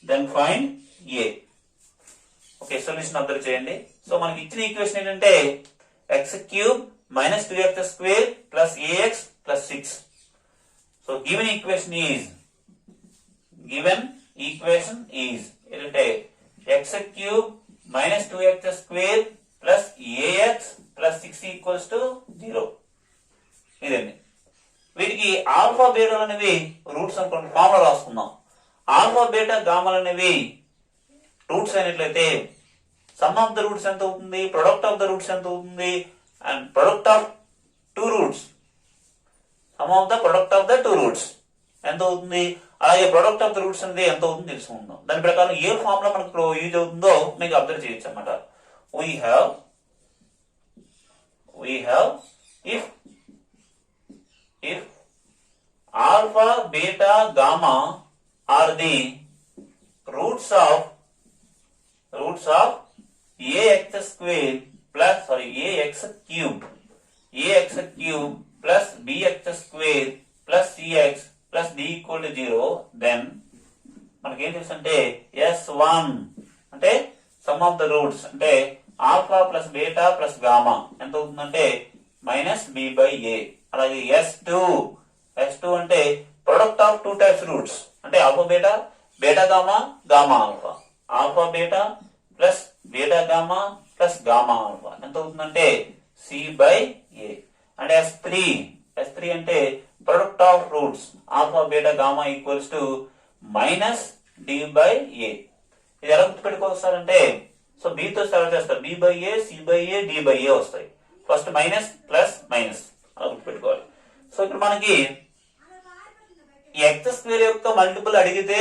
then find a. Okay, solution observe చేయండి. So మనకి ఇచ్చిన equation ఏంటంటే x cube minus 2x square plus ax plus 6. So given equation is ఏంటంటే x cube minus 2x square plus ax plus 6 equals to 0. ఇదండి. వీటికి ఆల్ఫా బీటాలు అనేవి roots అనుకోండి, formula రాసుకుందాం. Alpha beta గామాలు అనేవి రూట్స్ అయినట్లయితే సమ్ ఆఫ్ ద రూట్స్ ఎంత అవుతుంది, product of the roots ఎంత అవుతుంది, and product of 2 roots, sum of the product of the 2 roots ఎంత అవుతుంది, అలాగే ప్రొడక్ట్ ఆఫ్ ద రూట్స్ అనేది ఎంత అవుతుంది తెలుసుకుందాం. దాని ప్రకారం ఏ ఫార్ములా మనకు యూజ్ అవుతుందో మీకు అబ్జర్వ్ చేయొచ్చు అన్నమాట. we have if alpha beta gamma are the roots of ax square plus ax cube plus bx square plus cx plus d equal to 0, then మనకి ఏం తెలుసు అంటే S1 అంటే సమ్ ఆఫ్ ద రూట్స్ అంటే alpha plus beta plus gamma ఎంత అవుతుందంటే minus b by a. అలాగే S2 అంటే ప్రొడక్ట్ ఆఫ్ 2 టైప్స్ రూట్స్ అంటే alpha beta, beta gamma, gamma alpha, alpha beta plus beta gamma plus gamma alpha ఎంత అవుతుందంటే c by a. అంటే S3 అంటే product of roots alpha beta gamma equals to minus d by a. ఇది ఎలా గుర్తుపెట్టుకోవస్తారంటే so బితో start చేస్తారు, B by a, c by a, d by a వస్తాయి. ఫస్ట్ మైనస్ ప్లస్ మైనస్ అలా గుర్తుపెట్టుకోవాలి. సో ఇప్పుడు మనకి ఎక్స్ స్క్వేర్ యొక్క మల్టిపుల్ అడిగితే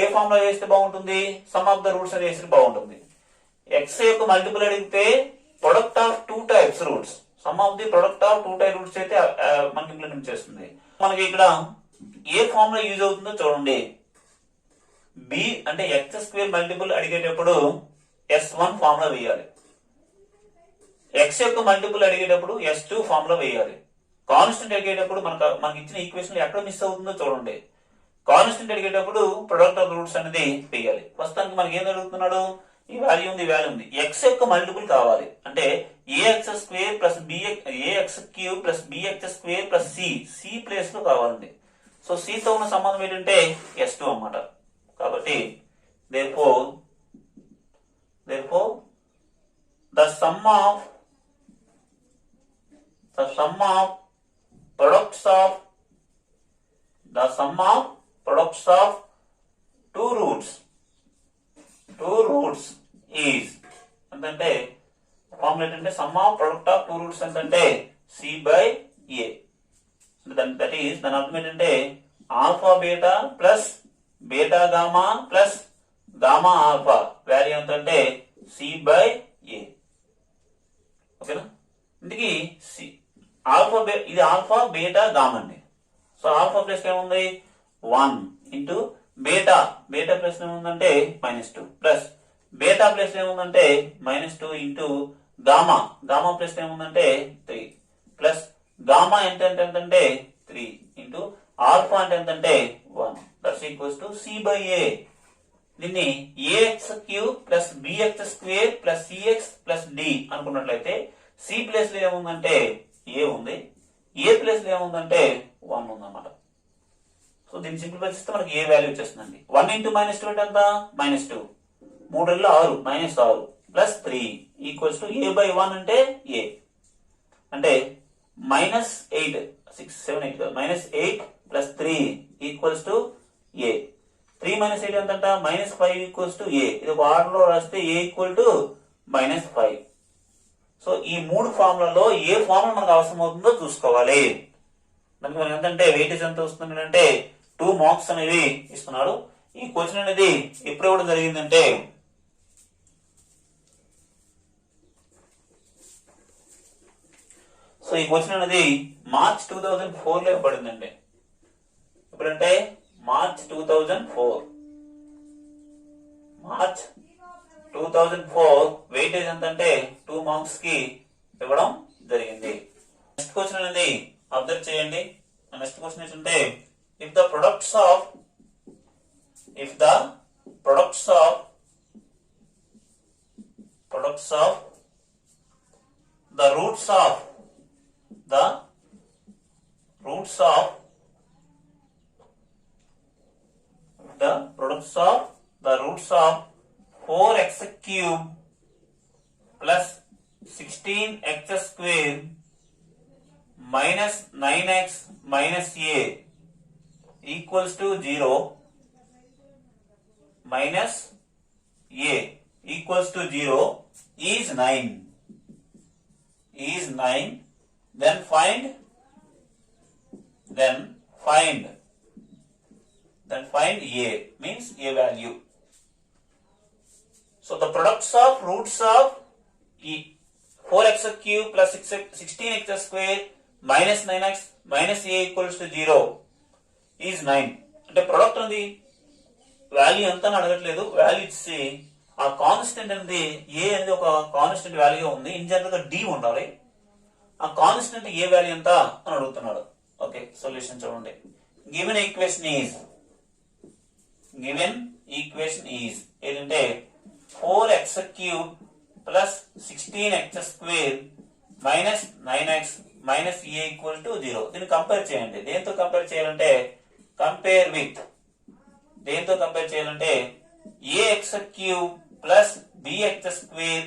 ఏ ఫామ్ లో వేస్తే బాగుంటుంది, సమ్ ఆఫ్ ద రూట్స్ అని వేస్తే బాగుంటుంది. ఎక్స్ యొక్క మల్టిపుల్ అడిగితే product of 2 types roots, sum of the product of 2 type roots అయితే మనకి ఇంప్లిమెంట్ చేస్తుంది. మనకి ఇక్కడ ఏ ఫామ్ లో యూజ్ అవుతుందో చూడండి. బి అంటే ఎక్స్ స్క్వేర్ మల్టిపుల్ అడిగేటప్పుడు S1 ఫామ్ లో వేయాలి, ఎక్స్ యొక్క మల్టిపుల్ అడిగేటప్పుడు S2 ఫామ్ లో వేయాలి. కాన్స్టెంట్ అడిగేటప్పుడు మనకి ఇచ్చిన ఈక్వేషన్ ఎక్కడ మిస్ అవుతుందో చూడండి. కాన్స్టెంట్ అడిగేటప్పుడు ప్రొడక్ట్ ఆఫ్ రూట్స్ అనేది వేయాలి. ప్రస్తుతానికి మనకి ఏం జరుగుతున్నాడు, ఈ వాల్యూ ఉంది, ఎక్స్ యొక్క మల్టిపుల్ కావాలి అంటే a x square plus a x cube plus b x square plus c place లో కావాలండి. సో సి తో ఉన్న సంబంధం ఏంటంటే S2 అన్నమాట. కాబట్టి therefore the sum of products of 2 roots is ఎంతంటే ఫార్ములా ఏంటంటే some of product of 2 roots ఎంతంటే C by A. That is దాని అర్థం ఏంటంటే alpha beta plus beta gamma plus gamma alpha value ఎంతంటే C by A. ఓకేనా, ఇందుకి ఇది alpha beta gamma అండి. సో ఆల్ఫా ప్లస్ ఏముంది 1 ఇంటూ బీటా ప్లస్ ఏముందంటే -2 ప్లస్ బీటా ప్లస్ ఏముందంటే -2 ఇంటూ గామా ప్లస్ ఏముందంటే 3 ప్లస్ గామా ఎంతంటే 3 ఇంటూ ఆల్ఫా అంటే ఎంతంటే 1 that's equals to C by A. దీన్ని ax cube plus bx square plus cx plus d అనుకున్నట్లయితే C place లో ఏముందంటే A ఉంది, A ప్లేస్ లో ఏముందంటే 1 ఉందన్నమాట. సో దీన్ని సింప్లిఫై చేస్తే మనకి ఏ వాల్యూ వచ్చేస్తుందండి. 1 ఇంటూ -2 అంటే ఎంత, -2, 3 6 -6 plus 3 equals to a by 1 అంటే ఏ అంటే -8 6 7 8 -8 ప్లస్ 3 ఈక్వల్స్ టు ఏ 3 - 8 ఎంతంట -5 ఈక్వల్స్ టు ఏ ఇది ఒక ఆర్డర్ లో రాస్తే ఏ ఈక్వల్ టు -5. సో ఈ మూడు ఫార్ములలో ఏ ఫార్ములా మనకు అవసరం అవుతుందో చూసుకోవాలి. దానికి మనం ఎంతంటే వెయిటేజ్ ఎంత వస్తుంది అంటే 2 మార్క్స్ అనేవి ఇస్తున్నాడు. ఈ క్వశ్చన్ అనేది ఎప్పుడు ఇవ్వడం జరిగిందంటే సో ఈ క్వశ్చన్ అనేది మార్చ్ 2004 లో ఇవ్వబడిందండి. ఎప్పుడంటే మార్చ్ 2004 వెయిటేజ్ ఎంత అంటే 2 మార్క్స్ కి ఇవ్వడం జరిగింది. నెక్స్ట్ క్వశ్చన్ అనేది అబ్జర్వ్ చేయండి. నెక్స్ట్ క్వశ్చన్ ఏంటంటే if the products of the roots of 4x cube plus 16x square minus 9x minus a equals to 0 minus a equals to 0 is 9. Then find a means a value. So the products of roots of 4x cube plus 16x square minus 9x minus a equals to 0 is 9. అంటే product ఉంది value ఎంత అని అడగట్లేదు, value ఇచ్చి ఆ constant అనేది ఏ అనేది ఒక కాన్స్టెంట్ వాల్యూ ఉంది. ఇన్ జనరల్ గా డి ఉండాలి. ఆ కాన్స్టెంట్ ఏ వాల్యూ ఎంత అని అడుగుతున్నాడు. ఓకే సొల్యూషన్ చూడండి. గివెన్ ఈక్వేషన్ ఈజ్ ఏంటంటే 4x cube plus 16x square minus 9x minus a equal to 0. దీన్ని కంపేర్ చేయండి. దేంతో కంపేర్ చేయాలంటే ax cube plus bx square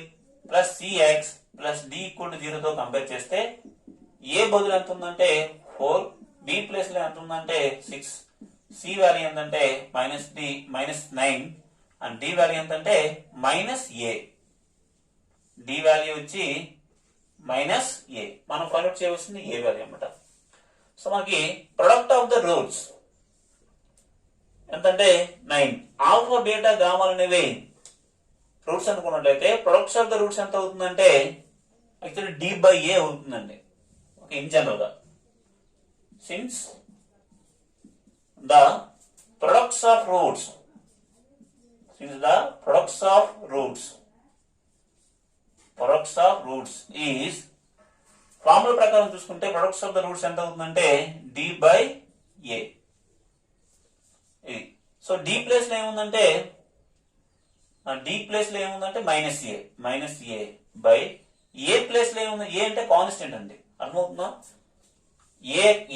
plus cx plus d equal to 0 తో కంపేర్ చేస్తే a బదులు ఎంత ఉందంటే 4, b ప్లేస్ లో ఎంత ఉందంటే 6, c వాల్యూ ఎంతంటే -9 అండ్ d వాల్యూ ఎంతంటే -a. d వాల్యూ వచ్చి -a. మనం ఫైండ్ అవుట్ చేయవలసింది a వాల్యూ అన్నమాట. సో మనకి ప్రొడక్ట్ ఆఫ్ ద రూట్స్ ఎంతంటే 9. ఆల్ఫా బీటా గామాలు అనేవి రూట్స్ అనుకున్నట్లయితే ప్రొడక్ట్స్ ఆఫ్ ద రూట్స్ ఎంత అవుతుందంటే యాక్చువల్లీ d బై a అవుతుందండి. ఓకే ఇన్ జనరల్ గా since the products of roots is formula ప్రకారం చూసుకుంటే ప్రొడక్ట్స్ ఆఫ్ ద రూట్స్ ఎంత అవుతుందంటే d by a. So d place లో ఏముందంటే -a బై a ప్లేస్ లో ఏముంది a అంటే కాన్స్టెంట్ అండి. అర్థమవుతుందా?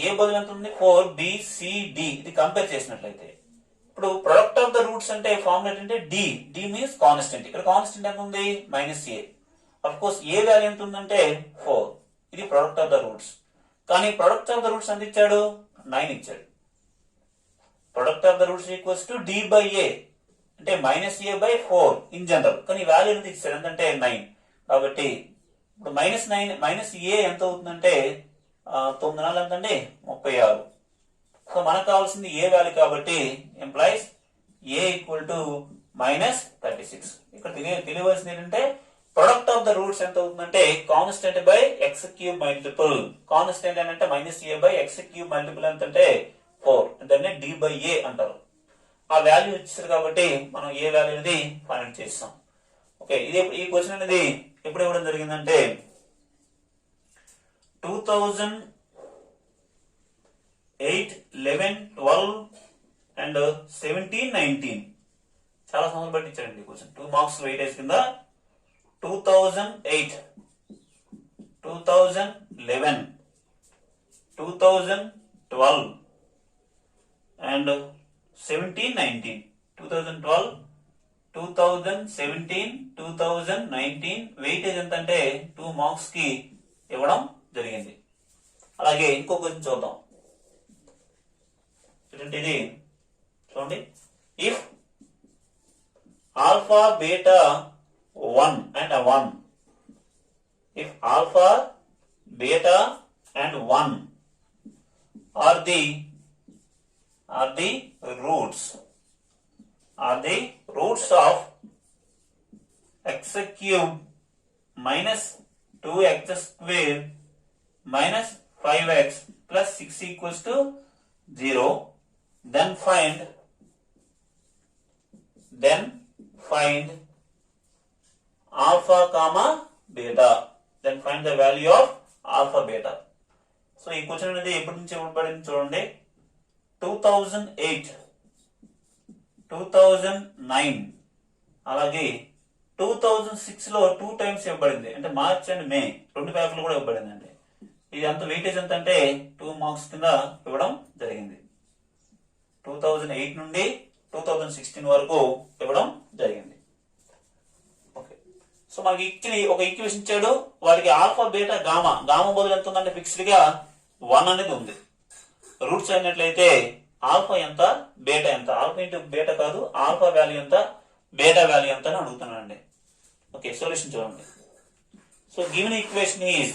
ఏ బదులు ఎంత ఉంది 4 b c d. ఇది కంపేర్ చేసినట్లయితే ఇప్పుడు ప్రొడక్ట్ ఆఫ్ ద రూట్స్ అంటే ఫార్ములా ఏంటంటే d మీన్స్ కాన్స్టెంట్. ఇక్కడ కాన్స్టెంట్ ఎంత ఉంది -a. Of course A value ఎంత ఉందంటే 4. ఇది ప్రొడక్ట్ ఆఫ్ ద రూట్స్. కానీ ప్రొడక్ట్ ఆఫ్ ద రూట్స్ ఎంత ఇచ్చాడు 9 ఇచ్చాడు. Product of the roots equals to d by a అంటే -a బై 4 ఇన్ జనరల్. కానీ వాల్యూ ఎంత ఇచ్చాడు ఎంతంటే 9. కాబట్టి ఇప్పుడు -9 -a ఎంత అవుతుందంటే 9 నాలుగు ఎంతండి 36. సో మనకు కావాల్సింది ఏ వాల్యూ కాబట్టి ఎంప్లాయిస్ a ఈక్వల్ టు -36. ఇక్కడ తెలియవలసింది ఏంటంటే ప్రొడక్ట్ ఆఫ్ ద రూట్స్ ఎంత అవుతుందంటే constant by X cube multiple. Constant అంటే -a by X cube multiple ఎంతంటే 4. దాన్ని d బై a అంటారు. ఆ వాల్యూ ఇచ్చారు కాబట్టి మనం ఏ వాల్యూ అనేది ఫైండ్ అవుట్ చేస్తాం. ఓకే ఈ క్వశ్చన్ అనేది ఎప్పుడు ఇవ్వడం జరిగిందంటే 2008, 11, 12 అండ్ 17, 19 చాలా సంవత్సరాలు బట్టి ఇచ్చారండి క్వశ్చన్. 2 మార్క్స్ వెయిటేజ్ కింద 2008, 2011, 2012 and 17, 19. 2012, 2017 2019 వెయిటేజ్ ఎంత అంటే 2 మార్క్స్ కి ఇవ్వడం జరిగింది. అలాగే ఇంకో క్వశ్చన్ చూద్దాం. ఇది చూడండి, if alpha beta 1 and 1, if alpha beta and 1 are the roots of x cube minus 2x square minus 5x plus 6 equals to 0, then find alpha comma beta, then find the value of alpha beta. So ఈ question అనేది ఎప్పటి నుంచి ఇవ్వబడింది చూడండి, 2008, 2009 అలాగే 2006 లో 2 times ఇవ్వబడింది. అంటే మార్చ్ అండ్ మే 2 పేపర్లు కూడా ఇవ్వబడింది అండి. ఇది అంత వెయిటేజ్ ఎంత అంటే 2 మార్క్స్ కింద ఇవ్వడం జరిగింది. 2008 నుండి 2016 వరకు ఇవ్వడం జరిగింది. ఓకే, సో మనకి ఒక ఈక్వేషన్ ఇచ్చాడు, వాటికి ఆల్ఫా బీటా గామా బదులు ఎంత ఉందంటే ఫిక్స్డ్ గా 1 అనేది ఉంది. రూట్స్ అయినట్లయితే ఆల్ఫా ఎంత బీటా ఎంత, ఆల్ఫా ఇంటూ బీటా కాదు, ఆల్ఫా వాల్యూ ఎంత బీటా వాల్యూ ఎంత అని అడుగుతున్నానండి. ఓకే, సొల్యూషన్ చూడండి. సో గివెన్ ఈక్వేషన్ ఈజ్,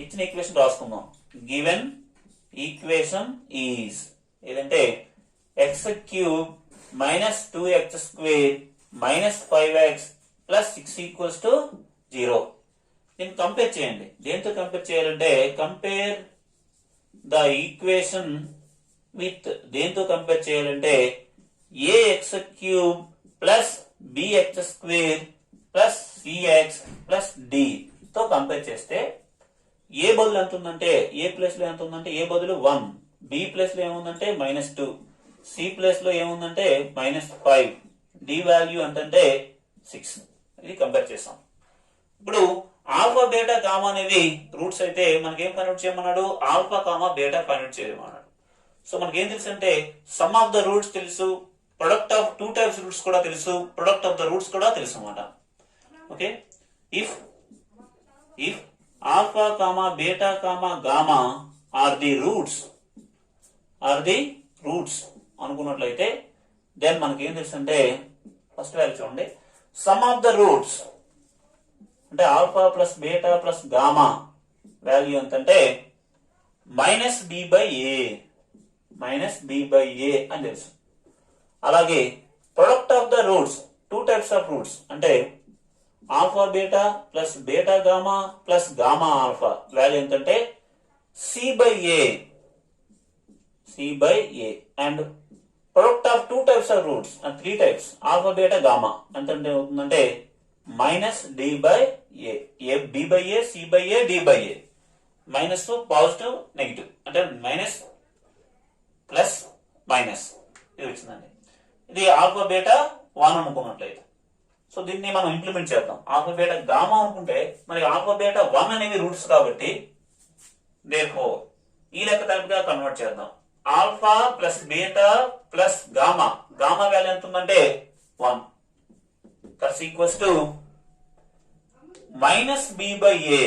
ఇచ్చిన ఈక్వేషన్ రాసుకుందాం. గివెన్ ఈక్వేషన్ ఈజ్ ఏదంటే x cube minus 2x square minus 5x plus 6 equals to 0. దీన్ని కంపేర్ చేయండి. దేంతో కంపేర్ చేయాలంటే కంపేర్ ద ఈక్వేషన్ విత్, దేంతో కంపేర్ చేయాలంటే a x cube plus b x square plus c x plus d తో కంపేర్ చేస్తే ఏ బదులు ఎంత ఉందంటే, ఏ ప్లేస్ లో ఎంత ఉందంటే ఏ బదులు 1, బి ప్లేస్ లో ఏముందంటే -2, సి ప్లేస్ లో ఏముందంటే -5, డి వాల్యూ ఎంతంటే 6. ఇది కంపేర్ చేస్తాం. ఇప్పుడు ఆల్ఫా బీటా గామా అనేవి రూట్స్ అయితే మనకి ఏం ఫైండ్ అవుట్ చేయమన్నాడు, alpha comma beta find out చేయమన్నాడు. సో మనకి ఏం తెలుసు అంటే సమ్ ఆఫ్ ద రూట్స్ తెలుసు, ప్రొడక్ట్ ఆఫ్ 2 టైప్స్ రూట్స్ కూడా తెలుసు, ప్రొడక్ట్ ఆఫ్ ద రూట్స్ కూడా తెలుసు అన్నమాట. Okay, if alpha comma beta comma gamma are the roots అనుకున్నట్లయితే దెన్ మనకి ఏం తెలుసు అంటే ఫస్ట్ వాల్యూ చూడండి, సమ్ ఆఫ్ ద రూట్స్ అంటే alpha plus beta plus gamma value ఎంతంటే -b/a అని తెలుసు. అలాగే product of the roots 2 types of roots అంటే alpha beta plus beta gamma plus gamma alpha value ఎంతంటే c/a. And product of 2 types of roots 3 types alpha beta gamma ఎంత అవుతుందంటే -d/a, b/a, c/a, d/a. Minus positive negative అంటే minus plus minus ఇది వచ్చిందండి. ఇది alpha beta 1 అనుకున్నట్లయితే so దీన్ని మనం ఇంప్లిమెంట్ చేద్దాం. ఆల్ఫా బీటా గామా అనుకుంటే మనకి ఆల్ఫా బీటా 1 అనేవి రూట్స్ కాబట్టి therefore ఈ లెక్క టైప్గా కన్వర్ట్ చేద్దాం. Alpha plus beta plus gamma value ఎంత ఉందంటే 1 దట్స్ ఈక్వల్స్ టు -b/a.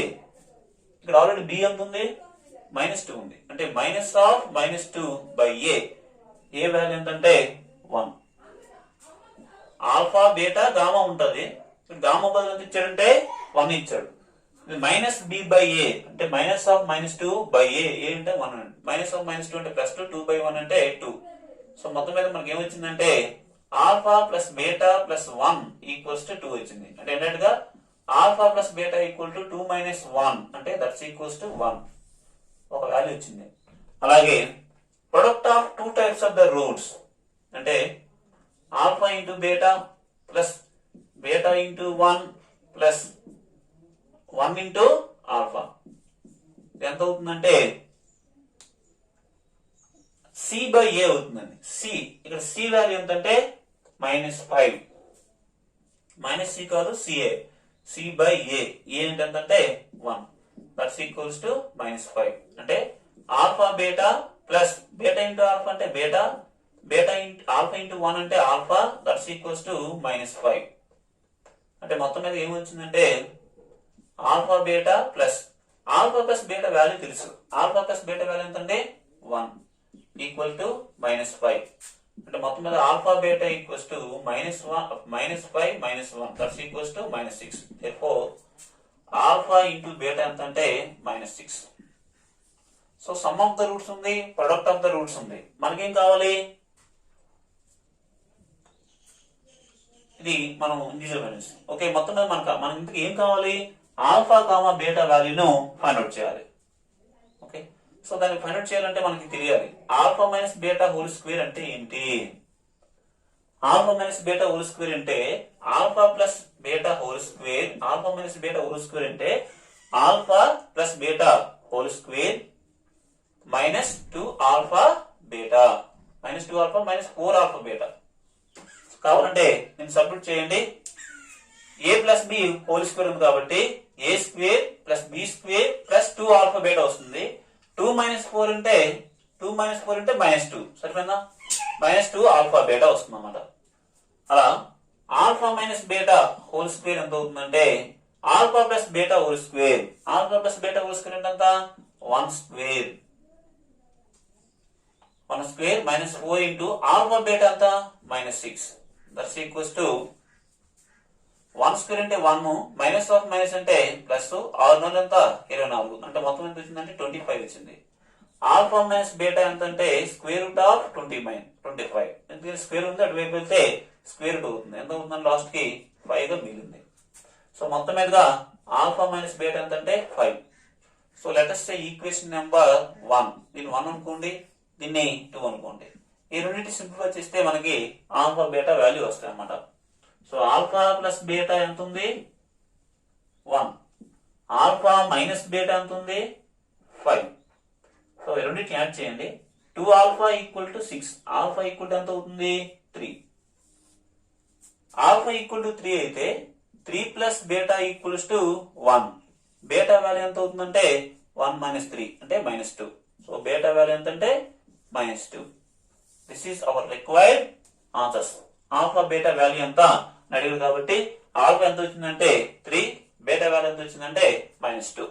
ఇక్కడ ఆల్రెడీ b ఎంత ఉంది, -2 ఉంది, అంటే -2/a. ఏ వాల్యూ ఎంతంటే 1. ఆల్ఫా బీటా గామా ఉంటది, గామా బదులు ఎంత ఇచ్చాడంటే 1 ఇచ్చాడు. -b/a అంటే -2/a, ఏ అంటే 1 అండి. -2 అంటే +2, 2/1 అంటే 2. సో మొత్తం మీద మనకి ఏమొచ్చిందంటే alpha plus beta plus 1 equals to 2 వచ్చింది. అంటే ఏంటంటే alpha plus beta equal to 2 - 1 అంటే దట్స్ ఈక్వల్స్ టు 1 ఒక వాల్యూ వచ్చింది. అలాగే product of 2 types of the roots అంటే alpha into beta plus beta into 1 plus 1 into alpha ఎంత అవుతుందంటే c/a అవుతుందండి. c ఇక్కడ c వాల్యూ ఎంతంటే -5, మైనస్ c కాదు ca, c/a, a అంటే ఎంతంటే 1 దట్స్ ఈక్వల్స్ టు -5. అంటే alpha beta plus beta into alpha అంటే బీటా బీటా ఆల్ఫా ఇంటూ 1 అంటే ఆల్ఫా, దట్స్ ఈక్వల్స్ టు -5. అంటే మొత్తం మీద ఏమొచ్చిందంటే alpha beta plus beta value తెలుసు. ఆల్ఫా ప్లస్ బీటా వాల్యూ ఎంతంటే 1 ఈక్వల్ టు -5. అంటే మొత్తం మీద alpha beta equals to -5 -1 that's equals to -6. therefore alpha into beta ఎంత అంటే -6. So sum of the roots ఉంది, ప్రొడక్ట్ ఆఫ్ ద రూట్స్ ఉంది. మనకేం కావాలి? ఇది మనం ఇంటిజర్ వాల్యూస్. ఓకే, మొత్తం మీద మనకి ఇంతకు ఏం కావాలి? ఆల్ఫా కామా బీటా వాల్యూను ఫైండ్ అవుట్ చేయాలి. ఓకే, సో దాన్ని ఫైండ్ అవుట్ చేయాలంటే మనకి తెలియాలి alpha minus beta whole square అంటే ఏంటి. Alpha minus beta whole square అంటే alpha plus beta whole square. Alpha minus beta whole square అంటే alpha plus beta whole square minus 2 alpha beta, -2 alpha -4 alpha beta. కావాలంటే నేను substitute చేయండి. A plus b whole square ఉంది కాబట్టి a square plus b square plus 2 alpha beta వస్తుంది. 2 - 4 అంటే -2 సరిపోయిందా? -2 alpha beta వస్తుంది అన్నమాట. అలా alpha minus beta whole square ఎంత అవుతుందంటే alpha plus beta whole square. Alpha plus beta whole square అంటే ఎంత? 1 స్క్వేర్ -4 ఇంటూ ఆల్ఫా బీటా ఎంత? -6 దట్స్ ఈక్వల్స్ టు 1 స్క్వేర్ అంటే 1 మైనస్ ఆఫ్ మైనస్ అంటే ప్లస్ 6 ఎంత? 24. అంటే మొత్తం ఎంత వచ్చిందంటే 25 వచ్చింది. ఆల్ఫా మైనస్ బీటా ఎంత అంటే స్క్వేర్ రూట్ ఆఫ్ 25. ఎందుకంటే స్క్వేర్ ఉంది, అటువైపు వెళ్తే స్క్వేర్ రూట్ అవుతుంది. ఎంత అవుతుందంటే లాస్ట్ కి 5 గా మిగిలింది. సో మొత్తం మీదుగా ఆల్ఫా మైనస్ బీటా ఎంత అంటే 5. So let us say equation number 1. దీన్ని 1 అనుకోండి, దీన్ని 2 అనుకోండి. ఈ రెండింటి సింప్లిఫై చేస్తే మనకి ఆల్ఫా బీటా వాల్యూ వస్తాయి అన్నమాట. సో ఆల్ఫా ప్లస్ బీటా ఎంత ఉంది? 1. ఆల్ఫా మైనస్ బీటా ఎంత ఉంది? 5. సో రెండింటిని యాడ్ చేయండి. 2 alpha equal to 6. Alpha equal to ఎంత అవుతుంది? 3. ఆల్ఫా ఈక్వల్ టు 3 అయితే 3 plus beta equals to 1. Beta value ఎంత అవుతుందంటే 1 - 3 అంటే -2. సో బీటా వాల్యూ ఎంత అంటే -2. This is our required answers. Alpha beta value ఎంత అడిగారు కాబట్టి ఆల్ఫా ఎంత వచ్చిందంటే 3, బీటా వాల్యూ ఎంత వచ్చిందంటే -2.